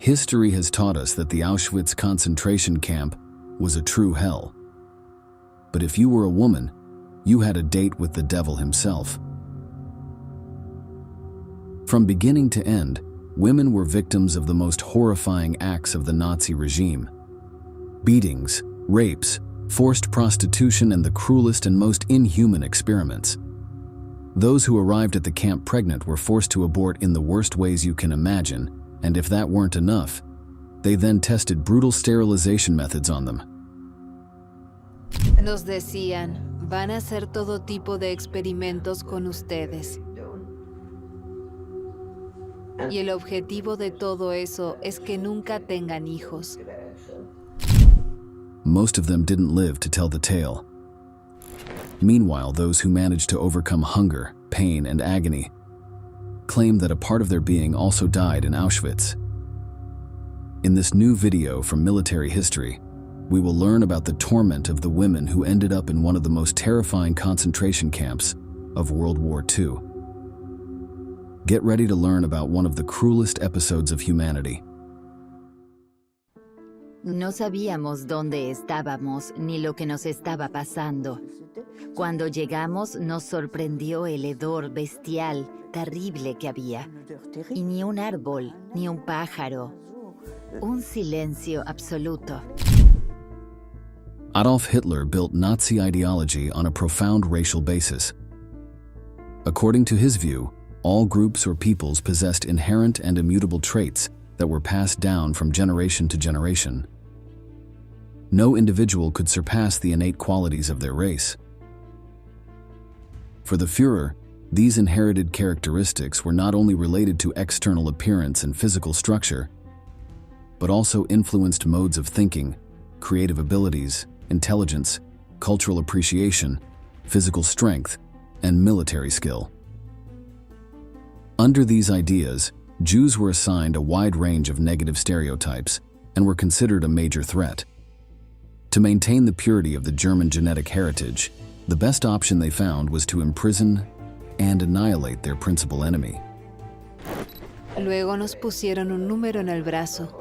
History has taught us that the Auschwitz concentration camp was a true hell. But if you were a woman, you had a date with the devil himself. From beginning to end, women were victims of the most horrifying acts of the Nazi regime. Beatings, rapes, forced prostitution, and the cruelest and most inhuman experiments. Those who arrived at the camp pregnant were forced to abort in the worst ways you can imagine, and if that weren't enough, they then tested brutal sterilization methods on them. Nos decían, van a hacer todo tipo de experimentos con ustedes. Y el objetivo de todo eso es que nunca tengan hijos. Most of them didn't live to tell the tale. Meanwhile, those who managed to overcome hunger, pain, and agony claim that a part of their being also died in Auschwitz. In this new video from Military History, we will learn about the torment of the women who ended up in one of the most terrifying concentration camps of World War II. Get ready to learn about one of the cruelest episodes of humanity. No sabíamos dónde estábamos ni lo que nos estaba pasando. Cuando llegamos nos sorprendió el hedor bestial, terrible que había. Y ni un árbol, ni un pájaro. Un silencio absoluto. Adolf Hitler built Nazi ideology on a profound racial basis. According to his view, all groups or peoples possessed inherent and immutable traits that were passed down from generation to generation. No individual could surpass the innate qualities of their race. For the Führer, these inherited characteristics were not only related to external appearance and physical structure, but also influenced modes of thinking, creative abilities, intelligence, cultural appreciation, physical strength, and military skill. Under these ideas, Jews were assigned a wide range of negative stereotypes and were considered a major threat. To maintain the purity of the German genetic heritage, the best option they found was to imprison and annihilate their principal enemy. Luego nos pusieron un número en el brazo.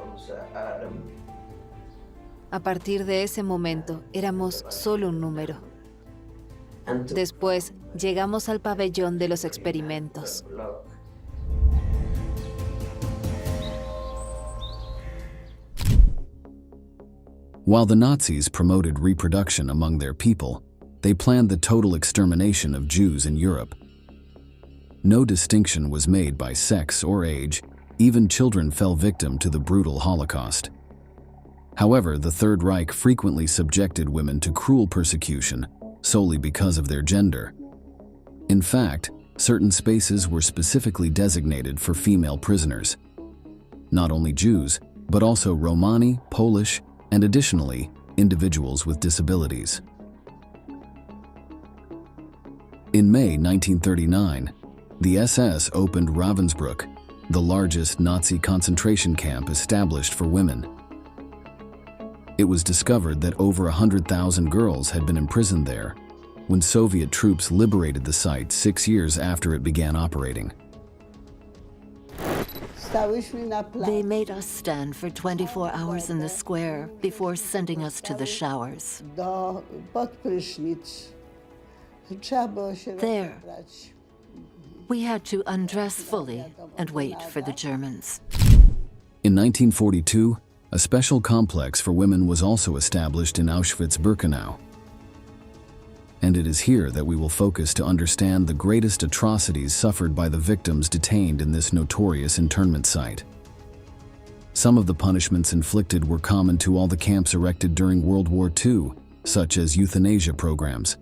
A partir de ese momento, éramos solo un número. Después, llegamos al pabellón de los experimentos. While the Nazis promoted reproduction among their people, they planned the total extermination of Jews in Europe. No distinction was made by sex or age, even children fell victim to the brutal Holocaust. However, the Third Reich frequently subjected women to cruel persecution solely because of their gender. In fact, certain spaces were specifically designated for female prisoners. Not only Jews, but also Romani, Polish, and additionally, individuals with disabilities. In May 1939, the SS opened Ravensbrück, the largest Nazi concentration camp established for women. It was discovered that over 100,000 girls had been imprisoned there when Soviet troops liberated the site 6 years after it began operating. They made us stand for 24 hours in the square before sending us to the showers. There, we had to undress fully and wait for the Germans. In 1942, a special complex for women was also established in Auschwitz-Birkenau. And it is here that we will focus to understand the greatest atrocities suffered by the victims detained in this notorious internment site. Some of the punishments inflicted were common to all the camps erected during World War II, such as euthanasia programs.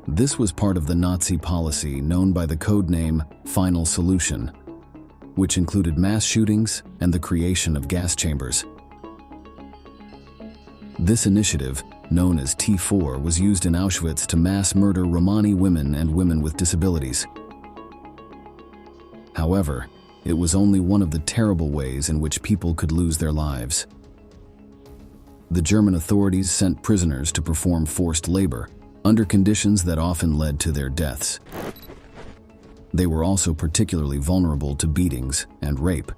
This was part of the Nazi policy known by the code name Final Solution, which included mass shootings and the creation of gas chambers. This initiative, known as T4, was used in Auschwitz to mass murder Romani women and women with disabilities. However, it was only one of the terrible ways in which people could lose their lives. The German authorities sent prisoners to perform forced labor, under conditions that often led to their deaths. They were also particularly vulnerable to beatings and rape.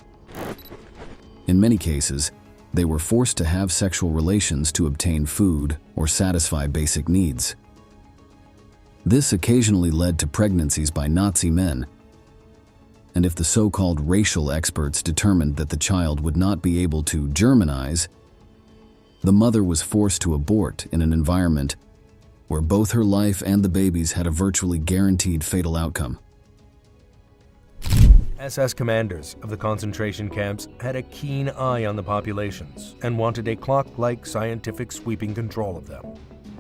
In many cases, they were forced to have sexual relations to obtain food or satisfy basic needs. This occasionally led to pregnancies by Nazi men, and if the so-called racial experts determined that the child would not be able to Germanize, the mother was forced to abort in an environment where both her life and the baby's had a virtually guaranteed fatal outcome. SS commanders of the concentration camps had a keen eye on the populations and wanted a clock-like scientific sweeping control of them.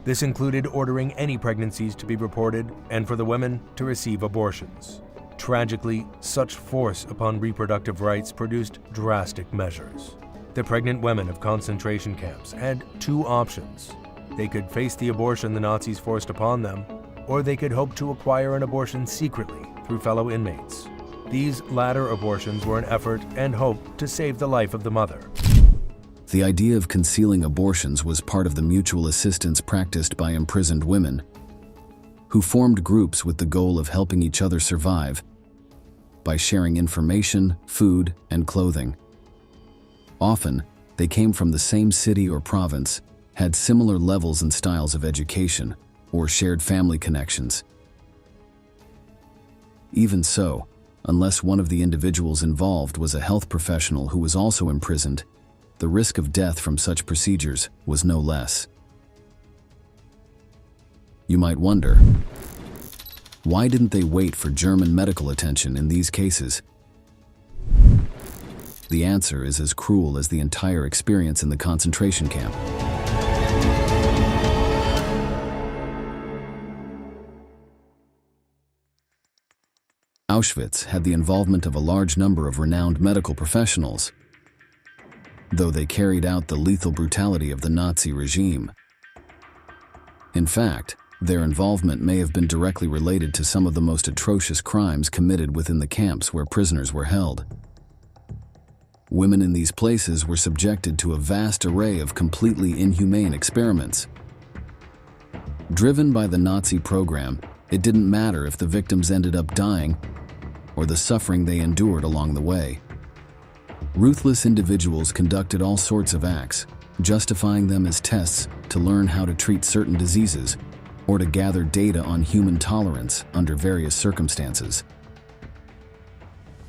This included ordering any pregnancies to be reported and for the women to receive abortions. Tragically, such force upon reproductive rights produced drastic measures. The pregnant women of concentration camps had two options. They could face the abortion the Nazis forced upon them, or they could hope to acquire an abortion secretly through fellow inmates. These latter abortions were an effort and hope to save the life of the mother. The idea of concealing abortions was part of the mutual assistance practiced by imprisoned women, who formed groups with the goal of helping each other survive by sharing information, food, and clothing. Often, they came from the same city or province, had similar levels and styles of education, or shared family connections. Even so, unless one of the individuals involved was a health professional who was also imprisoned, the risk of death from such procedures was no less. You might wonder, why didn't they wait for German medical attention in these cases? The answer is as cruel as the entire experience in the concentration camp. Auschwitz had the involvement of a large number of renowned medical professionals, though they carried out the lethal brutality of the Nazi regime. In fact, their involvement may have been directly related to some of the most atrocious crimes committed within the camps where prisoners were held. Women in these places were subjected to a vast array of completely inhumane experiments. Driven by the Nazi program, it didn't matter if the victims ended up dying or the suffering they endured along the way. Ruthless individuals conducted all sorts of acts, justifying them as tests to learn how to treat certain diseases or to gather data on human tolerance under various circumstances.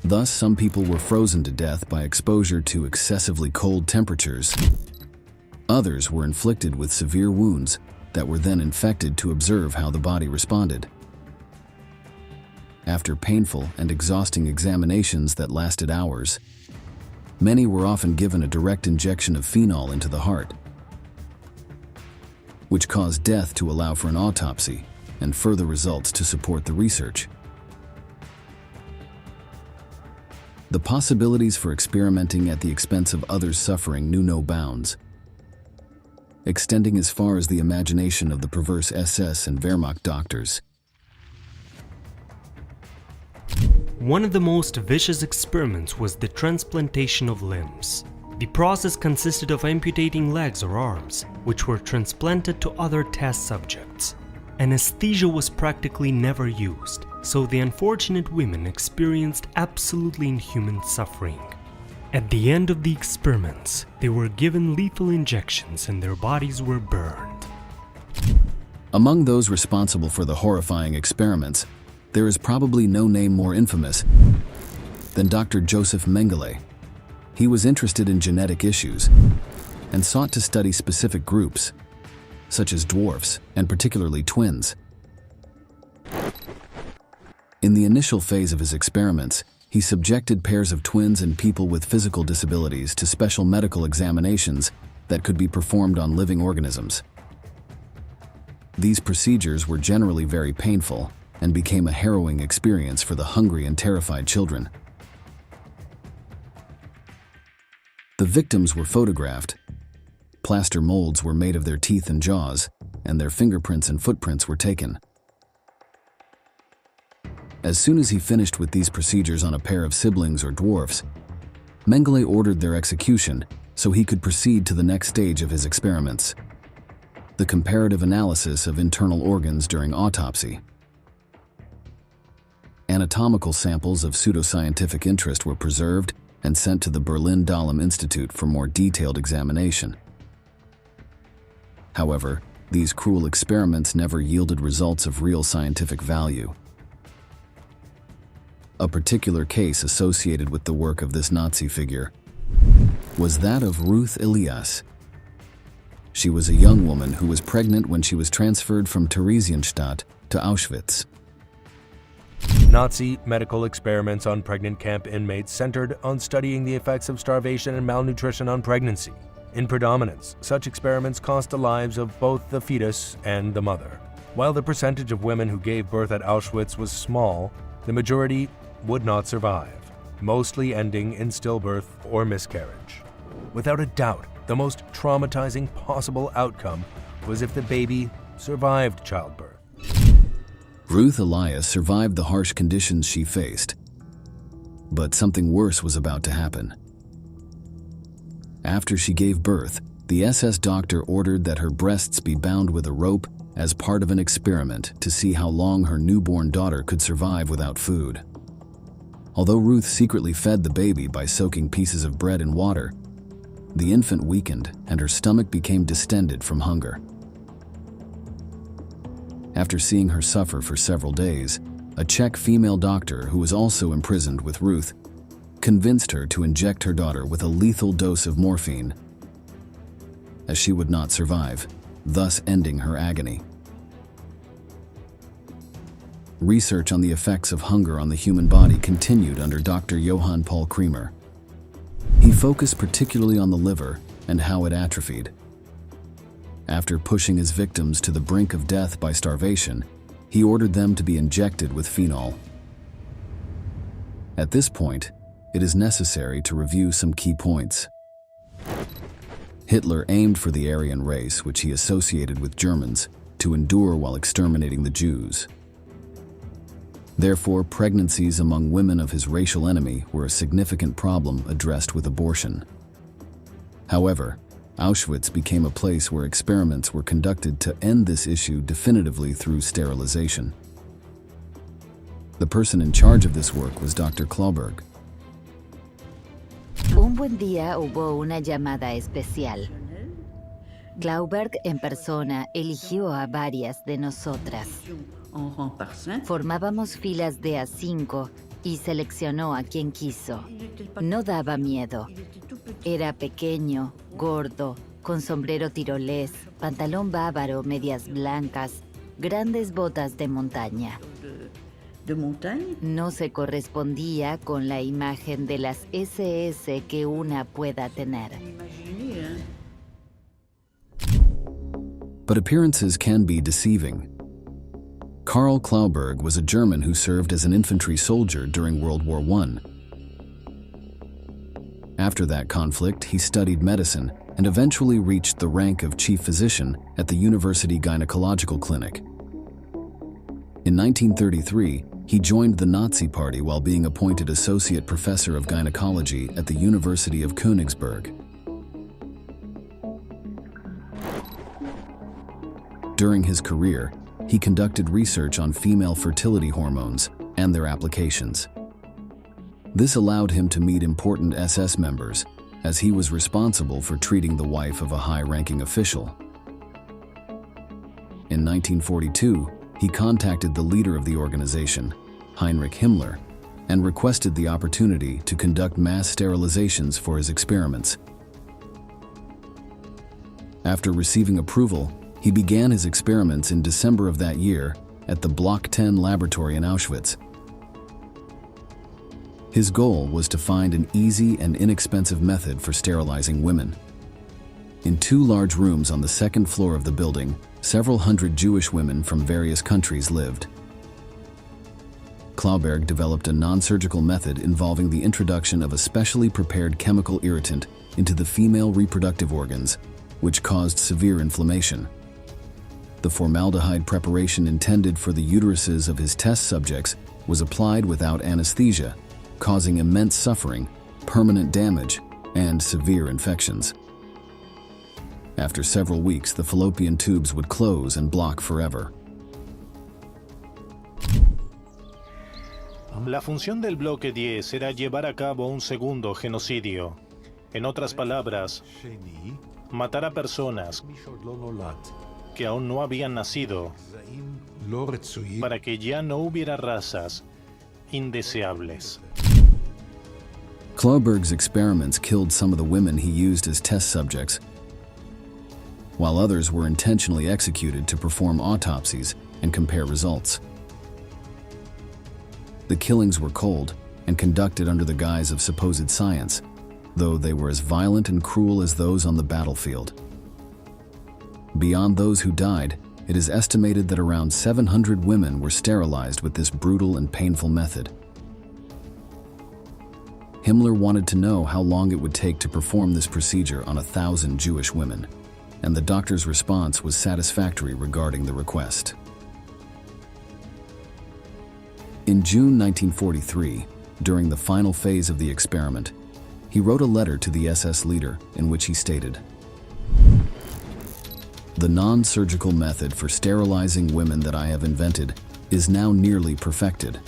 Thus, some people were frozen to death by exposure to excessively cold temperatures. Others were inflicted with severe wounds that were then infected to observe how the body responded. After painful and exhausting examinations that lasted hours, many were often given a direct injection of phenol into the heart, which caused death to allow for an autopsy and further results to support the research. The possibilities for experimenting at the expense of others' suffering knew no bounds, extending as far as the imagination of the perverse SS and Wehrmacht doctors. One of the most vicious experiments was the transplantation of limbs. The process consisted of amputating legs or arms, which were transplanted to other test subjects. Anesthesia was practically never used, so the unfortunate women experienced absolutely inhuman suffering. At the end of the experiments, they were given lethal injections and their bodies were burned. Among those responsible for the horrifying experiments, there is probably no name more infamous than Dr. Joseph Mengele. He was interested in genetic issues and sought to study specific groups, such as dwarfs and particularly twins. In the initial phase of his experiments, he subjected pairs of twins and people with physical disabilities to special medical examinations that could be performed on living organisms. These procedures were generally very painful and became a harrowing experience for the hungry and terrified children. The victims were photographed. Plaster molds were made of their teeth and jaws, and their fingerprints and footprints were taken. As soon as he finished with these procedures on a pair of siblings or dwarfs, Mengele ordered their execution so he could proceed to the next stage of his experiments: the comparative analysis of internal organs during autopsy. Anatomical samples of pseudoscientific interest were preserved and sent to the Berlin Dahlem Institute for more detailed examination. However, these cruel experiments never yielded results of real scientific value. A particular case associated with the work of this Nazi figure was that of Ruth Elias. She was a young woman who was pregnant when she was transferred from Theresienstadt to Auschwitz. Nazi medical experiments on pregnant camp inmates centered on studying the effects of starvation and malnutrition on pregnancy. In predominance, such experiments cost the lives of both the fetus and the mother. While the percentage of women who gave birth at Auschwitz was small, the majority would not survive, mostly ending in stillbirth or miscarriage. Without a doubt, the most traumatizing possible outcome was if the baby survived childbirth. Ruth Elias survived the harsh conditions she faced, but something worse was about to happen. After she gave birth, the SS doctor ordered that her breasts be bound with a rope as part of an experiment to see how long her newborn daughter could survive without food. Although Ruth secretly fed the baby by soaking pieces of bread in water, the infant weakened and her stomach became distended from hunger. After seeing her suffer for several days, a Czech female doctor who was also imprisoned with Ruth convinced her to inject her daughter with a lethal dose of morphine, as she would not survive, thus ending her agony. Research on the effects of hunger on the human body continued under Dr. Johann Paul Kremer. He focused particularly on the liver and how it atrophied. After pushing his victims to the brink of death by starvation, he ordered them to be injected with phenol. At this point, it is necessary to review some key points. Hitler aimed for the Aryan race, which he associated with Germans, to endure while exterminating the Jews. Therefore, pregnancies among women of his racial enemy were a significant problem addressed with abortion. However, Auschwitz became a place where experiments were conducted to end this issue definitively through sterilization. The person in charge of this work was Dr. Klauberg. Un buen día hubo una llamada especial. Klauberg en persona eligió a varias de nosotras. Formábamos filas de A5 y seleccionó a quien quiso. No daba miedo. Era pequeño, gordo, con sombrero tirolés, pantalón bávaro, medias blancas, grandes botas de montaña. No se correspondía con la imagen de las SS que una pueda tener. But appearances can be deceiving. Karl Klauberg was a German who served as an infantry soldier during World War I. After that conflict, he studied medicine and eventually reached the rank of chief physician at the University Gynecological Clinic. In 1933, he joined the Nazi Party while being appointed associate professor of gynecology at the University of Königsberg. During his career, he conducted research on female fertility hormones and their applications. This allowed him to meet important SS members, as he was responsible for treating the wife of a high-ranking official. In 1942, he contacted the leader of the organization, Heinrich Himmler, and requested the opportunity to conduct mass sterilizations for his experiments. After receiving approval, he began his experiments in December of that year at the Block 10 laboratory in Auschwitz. His goal was to find an easy and inexpensive method for sterilizing women. In 2 large rooms on the 2nd floor of the building, several hundred Jewish women from various countries lived. Klauberg developed a non-surgical method involving the introduction of a specially prepared chemical irritant into the female reproductive organs, which caused severe inflammation. The formaldehyde preparation intended for the uteruses of his test subjects was applied without anesthesia, causing immense suffering, permanent damage, and severe infections. After several weeks, the fallopian tubes would close and block forever. La función del bloque 10 era llevar a cabo un segundo genocidio. En otras palabras, matar a personas que aún no habían nacido para que ya no hubiera razas indeseables. Klauberg's experiments killed some of the women he used as test subjects, while others were intentionally executed to perform autopsies and compare results. The killings were cold and conducted under the guise of supposed science, though they were as violent and cruel as those on the battlefield. Beyond those who died, it is estimated that around 700 women were sterilized with this brutal and painful method. Himmler wanted to know how long it would take to perform this procedure on 1,000 Jewish women, and the doctor's response was satisfactory regarding the request. In June 1943, during the final phase of the experiment, he wrote a letter to the SS leader in which he stated, "The non-surgical method for sterilizing women that I have invented is now nearly perfected.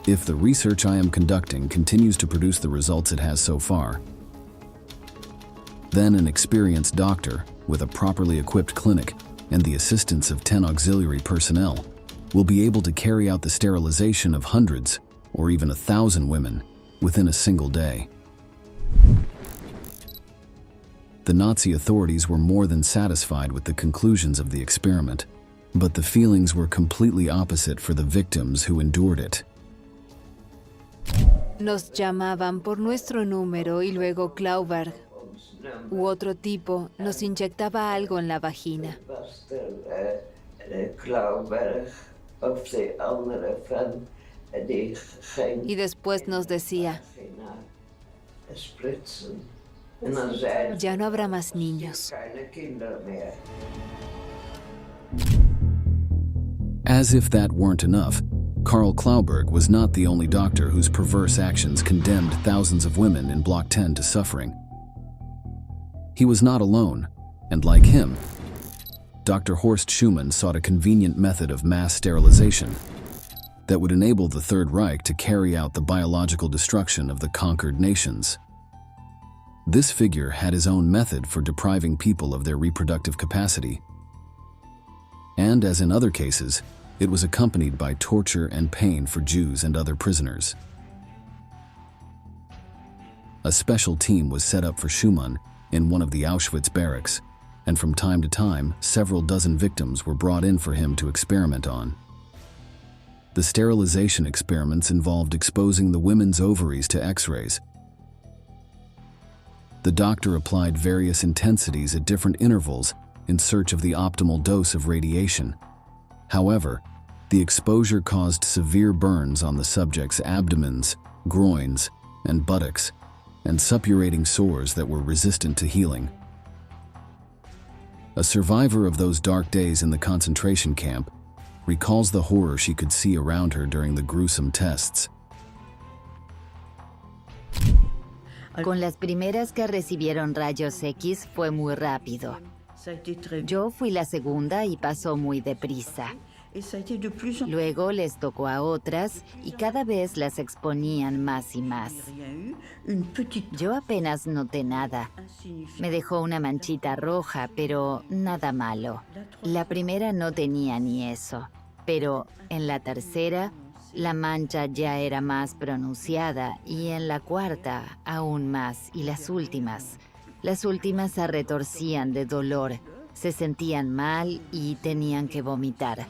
If the research I am conducting continues to produce the results it has so far, then an experienced doctor with a properly equipped clinic and the assistance of 10 auxiliary personnel will be able to carry out the sterilization of hundreds or even 1,000 women within a single day." The Nazi authorities were more than satisfied with the conclusions of the experiment, but the feelings were completely opposite for the victims who endured it. Nos llamaban por nuestro número y luego Klauberg u otro tipo nos inyectaba algo en la vagina. Y después nos decía, ya no habrá más niños. As if that weren't enough, Karl Klauberg was not the only doctor whose perverse actions condemned thousands of women in Block 10 to suffering. He was not alone, and like him, Dr. Horst Schumann sought a convenient method of mass sterilization that would enable the Third Reich to carry out the biological destruction of the conquered nations. This figure had his own method for depriving people of their reproductive capacity, and as in other cases, it was accompanied by torture and pain for Jews and other prisoners. A special team was set up for Schumann in one of the Auschwitz barracks, and from time to time, several dozen victims were brought in for him to experiment on. The sterilization experiments involved exposing the women's ovaries to X-rays. The doctor applied various intensities at different intervals in search of the optimal dose of radiation. However, the exposure caused severe burns on the subject's abdomens, groins, and buttocks, and suppurating sores that were resistant to healing. A survivor of those dark days in the concentration camp recalls the horror she could see around her during the gruesome tests. Con las primeras que recibieron rayos X fue muy rápido. Yo fui la segunda y pasó muy deprisa. Luego les tocó a otras y cada vez las exponían más y más. Yo apenas noté nada. Me dejó una manchita roja, pero nada malo. La primera no tenía ni eso, pero en la tercera la mancha ya era más pronunciada y en la cuarta aún más, y las últimas se retorcían de dolor, se sentían mal y tenían que vomitar.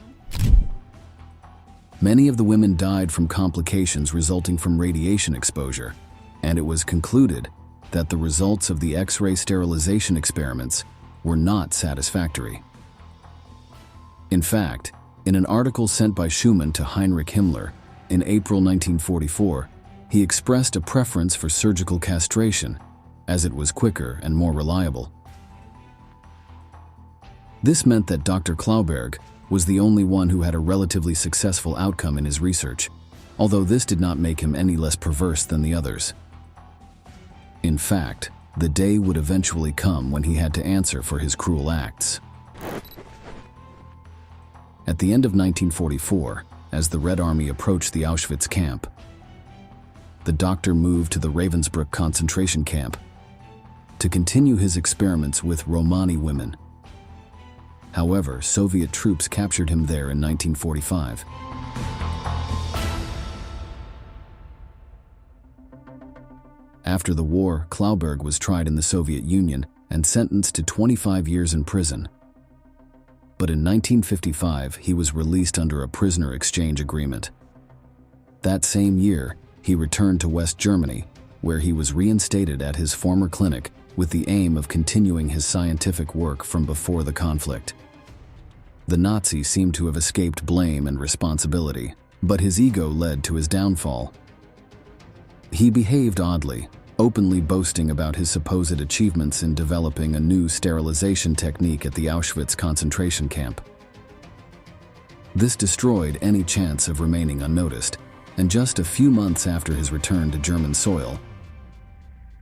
Many of the women died from complications resulting from radiation exposure, and it was concluded that the results of the X-ray sterilization experiments were not satisfactory. In fact, in an article sent by Schumann to Heinrich Himmler in April 1944, he expressed a preference for surgical castration, as it was quicker and more reliable. This meant that Dr. Klauberg was the only one who had a relatively successful outcome in his research, although this did not make him any less perverse than the others. In fact, the day would eventually come when he had to answer for his cruel acts. At the end of 1944, as the Red Army approached the Auschwitz camp. The doctor moved to the Ravensbrück concentration camp to continue his experiments with Romani women. However, Soviet troops captured him there in 1945. After the war, Klauberg was tried in the Soviet Union and sentenced to 25 years in prison. But in 1955, he was released under a prisoner exchange agreement. That same year, he returned to West Germany, where he was reinstated at his former clinic with the aim of continuing his scientific work from before the conflict. The Nazi seemed to have escaped blame and responsibility, but his ego led to his downfall. He behaved oddly, openly boasting about his supposed achievements in developing a new sterilization technique at the Auschwitz concentration camp. This destroyed any chance of remaining unnoticed, and just a few months after his return to German soil,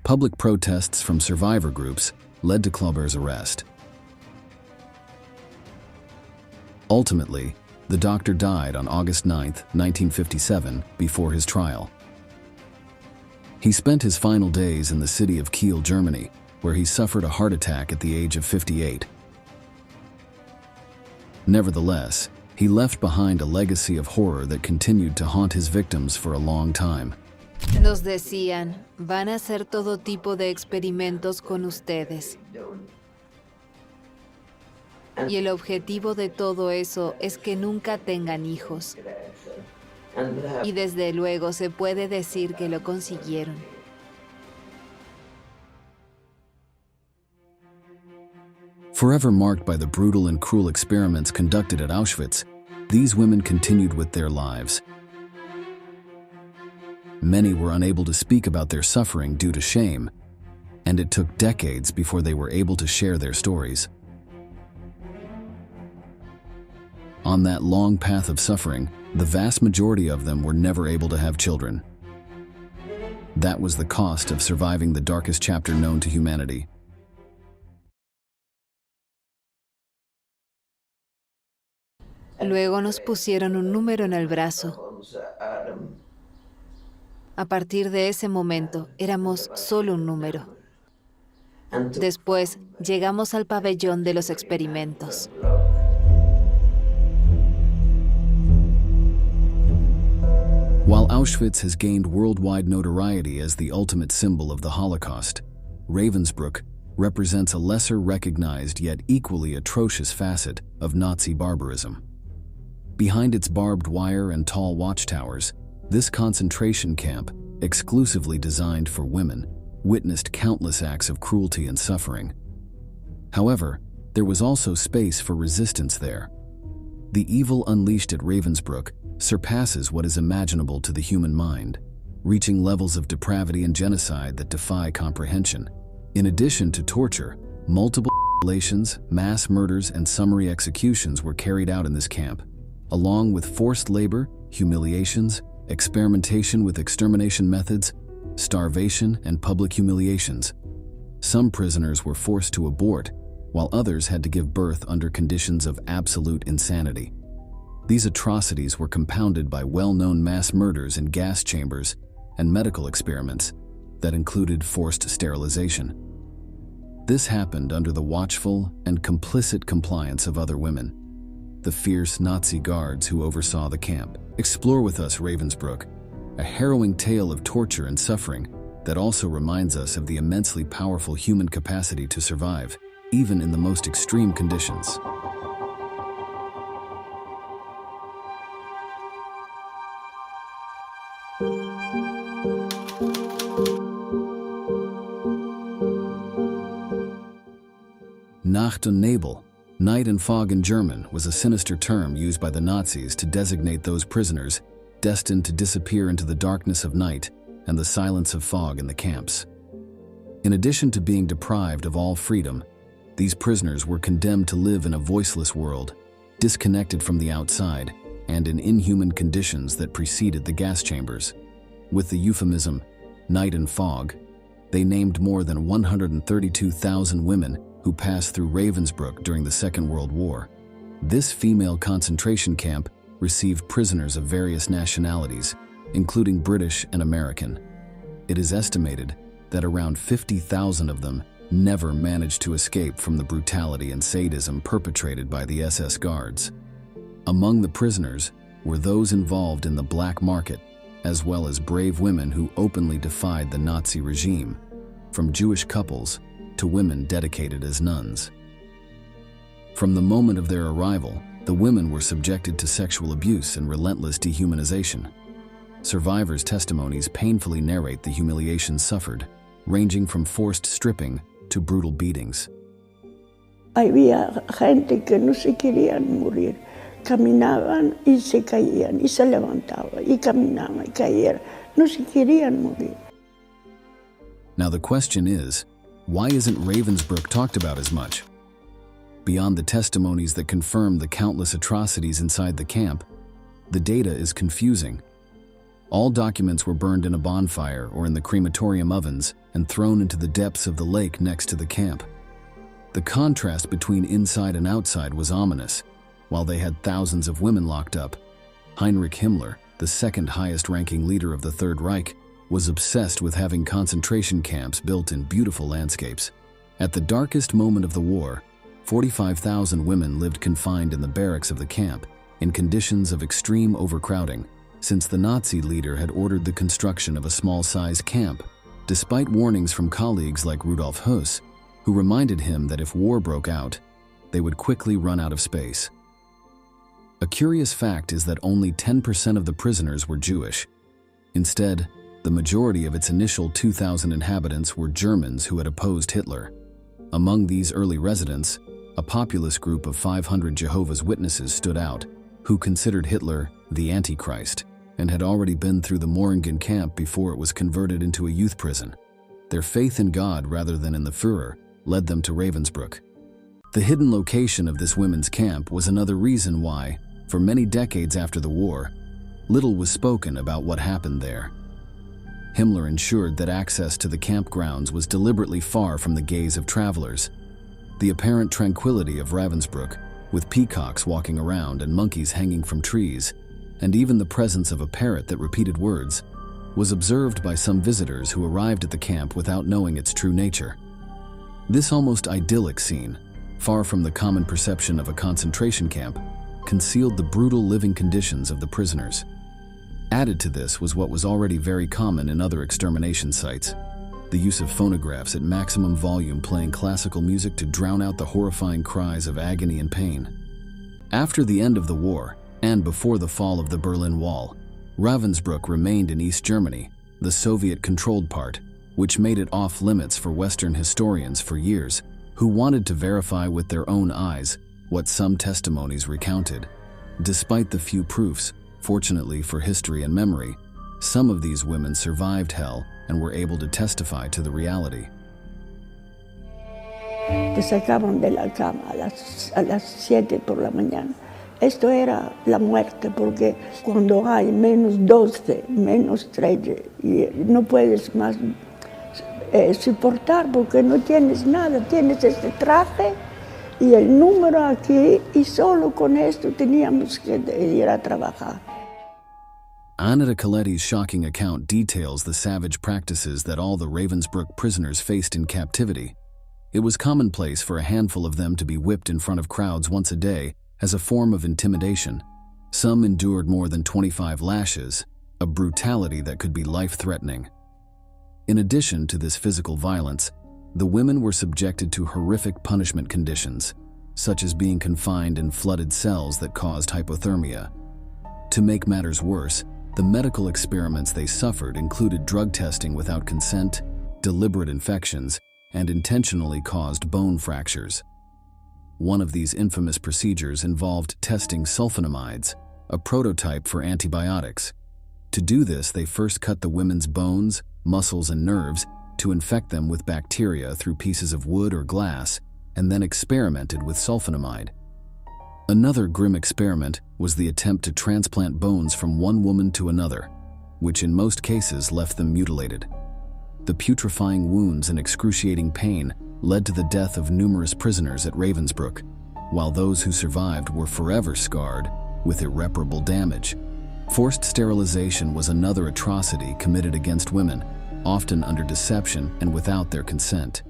public protests from survivor groups led to Klauberg's arrest. Ultimately, the doctor died on August 9, 1957, before his trial. He spent his final days in the city of Kiel, Germany, where he suffered a heart attack at the age of 58. Nevertheless, he left behind a legacy of horror that continued to haunt his victims for a long time. Nos decían, van a hacer todo tipo de experimentos con ustedes. Y el objetivo de todo eso es que nunca tengan hijos. Y desde luego se puede decir que lo consiguieron. Forever marked by the brutal and cruel experiments conducted at Auschwitz, these women continued with their lives. Many were unable to speak about their suffering due to shame, and it took decades before they were able to share their stories. On that long path of suffering, the vast majority of them were never able to have children. That was the cost of surviving the darkest chapter known to humanity. Luego nos pusieron un número en el brazo. A partir de ese momento, éramos solo un número. Después, llegamos al pabellón de los experimentos. While Auschwitz has gained worldwide notoriety as the ultimate symbol of the Holocaust, Ravensbrück represents a lesser recognized yet equally atrocious facet of Nazi barbarism. Behind its barbed wire and tall watchtowers, this concentration camp, exclusively designed for women, witnessed countless acts of cruelty and suffering. However, there was also space for resistance there. The evil unleashed at Ravensbrück surpasses what is imaginable to the human mind, reaching levels of depravity and genocide that defy comprehension. In addition to torture, multiple mutilations, mass murders, and summary executions were carried out in this camp, along with forced labor, humiliations, experimentation with extermination methods, starvation, and public humiliations. Some prisoners were forced to abort, while others had to give birth under conditions of absolute insanity. These atrocities were compounded by well-known mass murders in gas chambers and medical experiments that included forced sterilization. This happened under the watchful and complicit compliance of other women, the fierce Nazi guards who oversaw the camp. Explore with us Ravensbrück, a harrowing tale of torture and suffering that also reminds us of the immensely powerful human capacity to survive, even in the most extreme conditions. Nacht und Nebel, night and fog in German, was a sinister term used by the Nazis to designate those prisoners destined to disappear into the darkness of night and the silence of fog in the camps. In addition to being deprived of all freedom, these prisoners were condemned to live in a voiceless world, disconnected from the outside, and in inhuman conditions that preceded the gas chambers. With the euphemism, night and fog, they named more than 132,000 women who passed through Ravensbrück during the Second World War. This female concentration camp received prisoners of various nationalities, including British and American. It is estimated that around 50,000 of them never managed to escape from the brutality and sadism perpetrated by the SS guards. Among the prisoners were those involved in the black market, as well as brave women who openly defied the Nazi regime, from Jewish couples to women dedicated as nuns. From the moment of their arrival, the women were subjected to sexual abuse and relentless dehumanization. Survivors' testimonies painfully narrate the humiliations suffered, ranging from forced stripping to brutal beatings. Había gente que no se querían morir. Caminaban y se caían, y se levantaban, y caminaban y caían. No se querían morir. Now the question is, why isn't Ravensbrück talked about as much? Beyond the testimonies that confirm the countless atrocities inside the camp, the data is confusing. All documents were burned in a bonfire or in the crematorium ovens and thrown into the depths of the lake next to the camp. The contrast between inside and outside was ominous. While they had thousands of women locked up, Heinrich Himmler, the second highest-ranking leader of the Third Reich, was obsessed with having concentration camps built in beautiful landscapes. At the darkest moment of the war, 45,000 women lived confined in the barracks of the camp in conditions of extreme overcrowding, since the Nazi leader had ordered the construction of a small-sized camp, despite warnings from colleagues like Rudolf Höss, who reminded him that if war broke out, they would quickly run out of space. A curious fact is that only 10% of the prisoners were Jewish. Instead, the majority of its initial 2,000 inhabitants were Germans who had opposed Hitler. Among these early residents, a populous group of 500 Jehovah's Witnesses stood out, who considered Hitler the Antichrist and had already been through the Moringen camp before it was converted into a youth prison. Their faith in God rather than in the Führer led them to Ravensbrück. The hidden location of this women's camp was another reason why, for many decades after the war, little was spoken about what happened there. Himmler ensured that access to the campgrounds was deliberately far from the gaze of travelers. The apparent tranquility of Ravensbrück, with peacocks walking around and monkeys hanging from trees, and even the presence of a parrot that repeated words, was observed by some visitors who arrived at the camp without knowing its true nature. This almost idyllic scene, far from the common perception of a concentration camp, concealed the brutal living conditions of the prisoners. Added to this was what was already very common in other extermination sites: the use of phonographs at maximum volume playing classical music to drown out the horrifying cries of agony and pain. After the end of the war, and before the fall of the Berlin Wall, Ravensbrück remained in East Germany, the Soviet-controlled part, which made it off-limits for Western historians for years, who wanted to verify with their own eyes what some testimonies recounted. Despite the few proofs, fortunately for history and memory, some of these women survived hell and were able to testify to the reality. Te sacaban de la cama a las 7 por la mañana. Esto era la muerte, porque cuando hay -12, -13, y no puedes más soportar porque no tienes nada, tienes este traje y el número aquí, y solo con esto teníamos que ir a trabajar. Annetta Coletti's shocking account details the savage practices that all the Ravensbrück prisoners faced in captivity. It was commonplace for a handful of them to be whipped in front of crowds once a day as a form of intimidation. Some endured more than 25 lashes, a brutality that could be life-threatening. In addition to this physical violence, the women were subjected to horrific punishment conditions, such as being confined in flooded cells that caused hypothermia. To make matters worse, the medical experiments they suffered included drug testing without consent, deliberate infections, and intentionally caused bone fractures. One of these infamous procedures involved testing sulfonamides, a prototype for antibiotics. To do this, they first cut the women's bones, muscles, and nerves to infect them with bacteria through pieces of wood or glass, and then experimented with sulfonamide. Another grim experiment was the attempt to transplant bones from one woman to another, which in most cases left them mutilated. The putrefying wounds and excruciating pain led to the death of numerous prisoners at Ravensbrück, while those who survived were forever scarred with irreparable damage. Forced sterilization was another atrocity committed against women, often under deception and without their consent.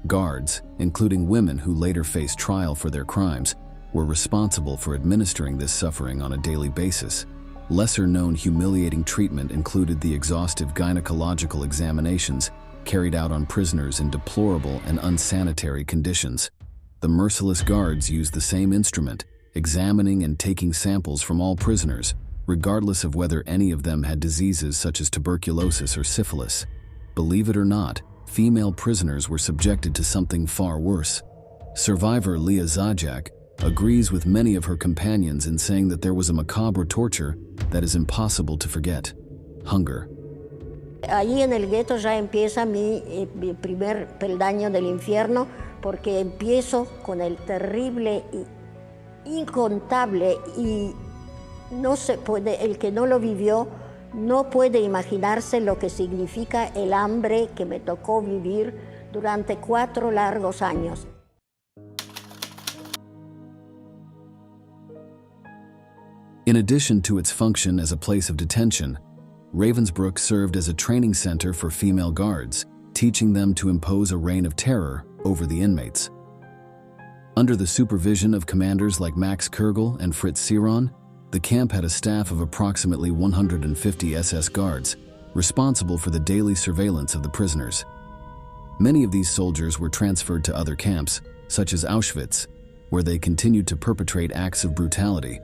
Guards, including women who later faced trial for their crimes, were responsible for administering this suffering on a daily basis. Lesser-known humiliating treatment included the exhaustive gynecological examinations carried out on prisoners in deplorable and unsanitary conditions. The merciless guards used the same instrument, examining and taking samples from all prisoners, regardless of whether any of them had diseases such as tuberculosis or syphilis. Believe it or not, female prisoners were subjected to something far worse. Survivor Leah Zajac agrees with many of her companions in saying that there was a macabre torture that is impossible to forget: hunger. Allí en el gueto ya empieza mi primer peldaño del infierno, porque empiezo con el terrible, incontable, y no se puede, el que no lo vivió no puede imaginarse lo que significa el hambre que me tocó vivir durante 4 largos años. In addition to its function as a place of detention, Ravensbrück served as a training center for female guards, teaching them to impose a reign of terror over the inmates. Under the supervision of commanders like Max Kurgel and Fritz Siron, the camp had a staff of approximately 150 SS guards, responsible for the daily surveillance of the prisoners. Many of these soldiers were transferred to other camps, such as Auschwitz, where they continued to perpetrate acts of brutality.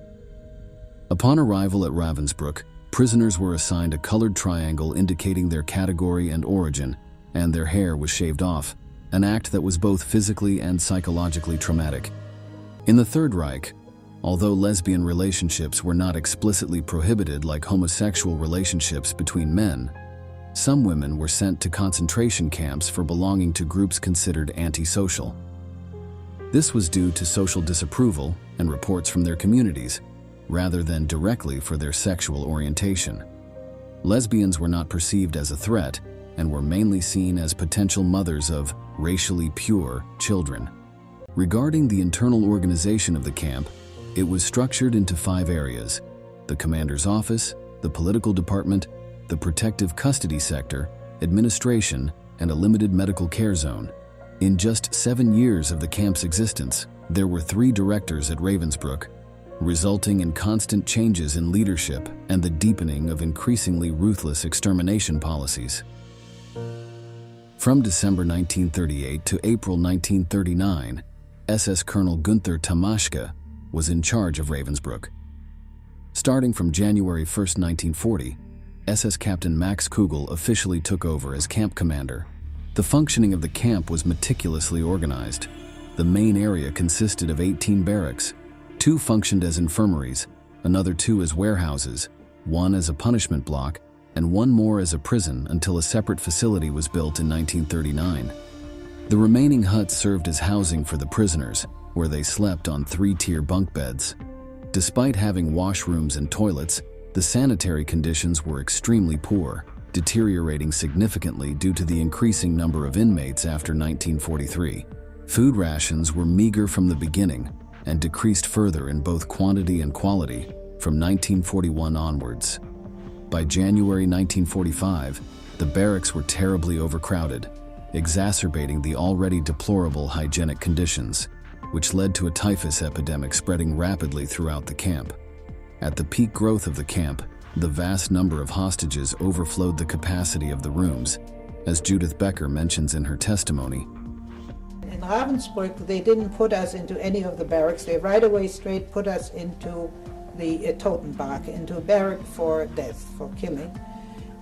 Upon arrival at Ravensbrück, prisoners were assigned a colored triangle indicating their category and origin, and their hair was shaved off, an act that was both physically and psychologically traumatic. In the Third Reich, although lesbian relationships were not explicitly prohibited like homosexual relationships between men, some women were sent to concentration camps for belonging to groups considered antisocial. This was due to social disapproval and reports from their communities, rather than directly for their sexual orientation. Lesbians were not perceived as a threat and were mainly seen as potential mothers of racially pure children. Regarding the internal organization of the camp, it was structured into 5 areas: the commander's office, the political department, the protective custody sector, administration, and a limited medical care zone. In just 7 years of the camp's existence, there were 3 directors at Ravensbrück, resulting in constant changes in leadership and the deepening of increasingly ruthless extermination policies. From December 1938 to April 1939, SS Colonel Günther Tamaschke was in charge of Ravensbrück. Starting from January 1, 1940, SS Captain Max Kugel officially took over as camp commander. The functioning of the camp was meticulously organized. The main area consisted of 18 barracks. 2 functioned as infirmaries, another 2 as warehouses, 1 as a punishment block, and 1 more as a prison until a separate facility was built in 1939. The remaining huts served as housing for the prisoners, where they slept on 3-tier bunk beds. Despite having washrooms and toilets, the sanitary conditions were extremely poor, deteriorating significantly due to the increasing number of inmates after 1943. Food rations were meager from the beginning, and decreased further in both quantity and quality from 1941 onwards. By January 1945, the barracks were terribly overcrowded, exacerbating the already deplorable hygienic conditions, which led to a typhus epidemic spreading rapidly throughout the camp. At the peak growth of the camp, the vast number of hostages overflowed the capacity of the rooms, as Judith Becker mentions in her testimony. In Ravensbrück, they didn't put us into any of the barracks. They right away straight put us into the Totenbark, into a barrack for death, for killing.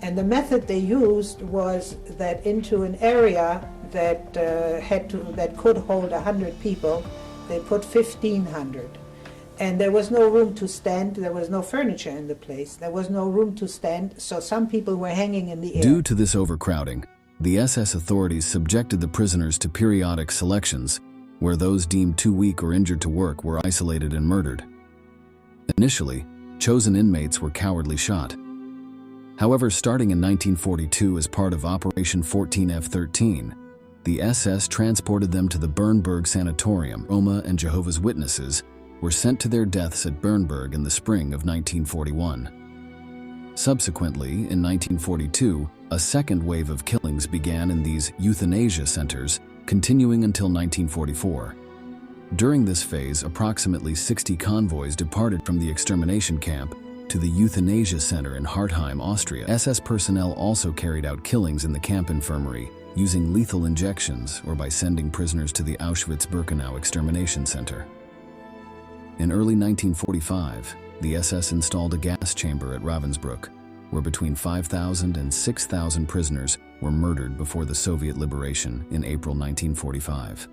And the method they used was that into an area that that could hold 100 people, they put 1,500. And there was no room to stand. There was no furniture in the place. There was no room to stand, so some people were hanging in the air. Due to this overcrowding, the SS authorities subjected the prisoners to periodic selections, where those deemed too weak or injured to work were isolated and murdered. Initially, chosen inmates were cowardly shot. However, starting in 1942 as part of Operation 14F-13, the SS transported them to the Bernburg Sanatorium. Roma and Jehovah's Witnesses were sent to their deaths at Bernburg in the spring of 1941. Subsequently, in 1942, a second wave of killings began in these euthanasia centers, continuing until 1944. During this phase, approximately 60 convoys departed from the extermination camp to the euthanasia center in Hartheim, Austria. SS personnel also carried out killings in the camp infirmary, using lethal injections or by sending prisoners to the Auschwitz-Birkenau extermination center. In early 1945, the SS installed a gas chamber at Ravensbrück, where between 5,000 and 6,000 prisoners were murdered before the Soviet liberation in April 1945.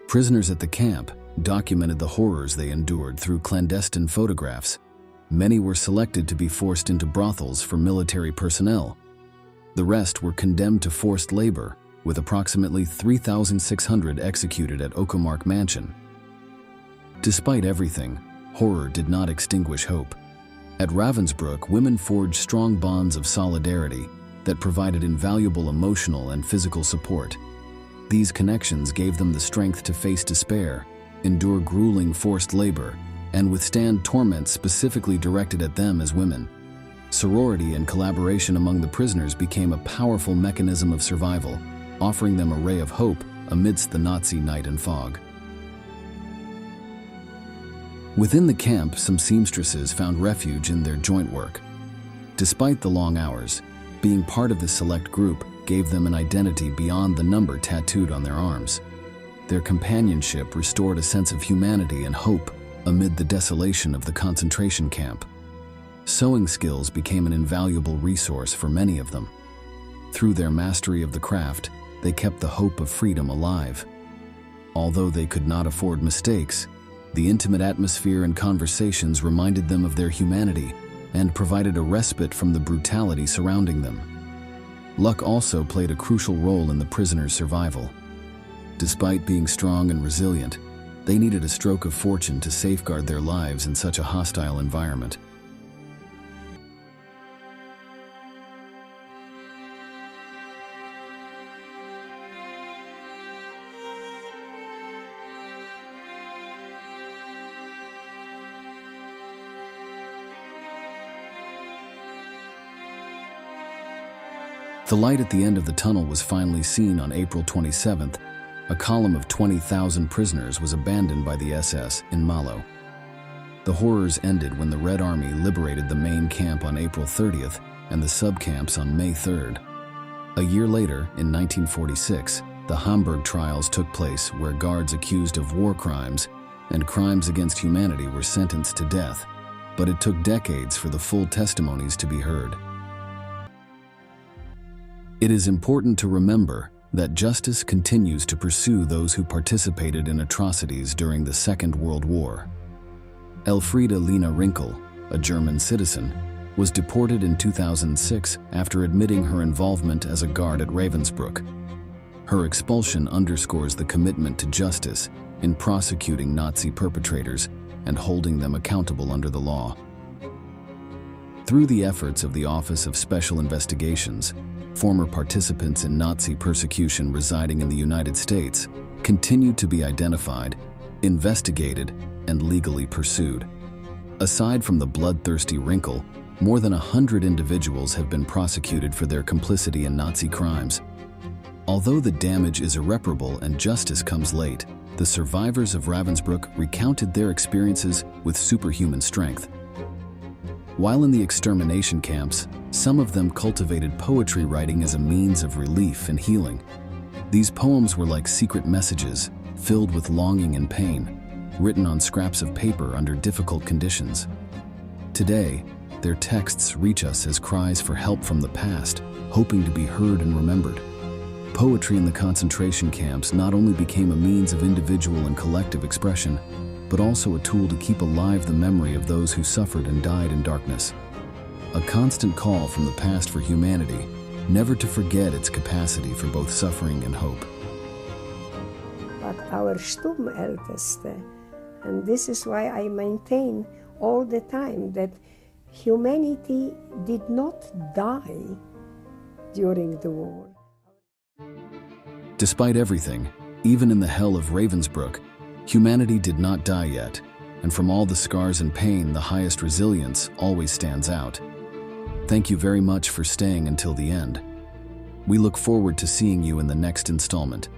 Prisoners at the camp documented the horrors they endured through clandestine photographs. Many were selected to be forced into brothels for military personnel. The rest were condemned to forced labor, with approximately 3,600 executed at Okermark Mansion. Despite everything, horror did not extinguish hope. At Ravensbrück, women forged strong bonds of solidarity that provided invaluable emotional and physical support. These connections gave them the strength to face despair, endure grueling forced labor, and withstand torment specifically directed at them as women. Sorority and collaboration among the prisoners became a powerful mechanism of survival, offering them a ray of hope amidst the Nazi night and fog. Within the camp, some seamstresses found refuge in their joint work. Despite the long hours, being part of this select group gave them an identity beyond the number tattooed on their arms. Their companionship restored a sense of humanity and hope amid the desolation of the concentration camp. Sewing skills became an invaluable resource for many of them. Through their mastery of the craft, they kept the hope of freedom alive. Although they could not afford mistakes, the intimate atmosphere and conversations reminded them of their humanity and provided a respite from the brutality surrounding them. Luck also played a crucial role in the prisoners' survival. Despite being strong and resilient, they needed a stroke of fortune to safeguard their lives in such a hostile environment. The light at the end of the tunnel was finally seen on April 27th. A column of 20,000 prisoners was abandoned by the SS in Malo. The horrors ended when the Red Army liberated the main camp on April 30th and the subcamps on May 3rd. A year later, in 1946, the Hamburg trials took place where guards accused of war crimes and crimes against humanity were sentenced to death, but it took decades for the full testimonies to be heard. It is important to remember that justice continues to pursue those who participated in atrocities during the Second World War. Elfriede Lena Rinkel, a German citizen, was deported in 2006 after admitting her involvement as a guard at Ravensbrück. Her expulsion underscores the commitment to justice in prosecuting Nazi perpetrators and holding them accountable under the law. Through the efforts of the Office of Special Investigations, former participants in Nazi persecution residing in the United States continued to be identified, investigated, and legally pursued. Aside from the bloodthirsty Rinkel, more than 100 individuals have been prosecuted for their complicity in Nazi crimes. Although the damage is irreparable and justice comes late, the survivors of Ravensbrück recounted their experiences with superhuman strength. While in the extermination camps, some of them cultivated poetry writing as a means of relief and healing. These poems were like secret messages, filled with longing and pain, written on scraps of paper under difficult conditions. Today, their texts reach us as cries for help from the past, hoping to be heard and remembered. Poetry in the concentration camps not only became a means of individual and collective expression, but also a tool to keep alive the memory of those who suffered and died in darkness. A constant call from the past for humanity, never to forget its capacity for both suffering and hope. But our Sturmälteste, and this is why I maintain all the time that humanity did not die during the war. Despite everything, even in the hell of Ravensbrück, Humanity did not die yet, and from all the scars and pain, the highest resilience always stands out. Thank you very much for staying until the end. We look forward to seeing you in the next installment.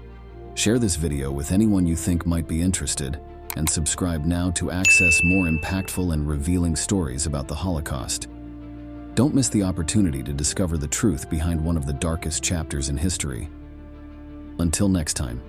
Share this video with anyone you think might be interested, and subscribe now to access more impactful and revealing stories about the Holocaust. Don't miss the opportunity to discover the truth behind one of the darkest chapters in history. Until next time.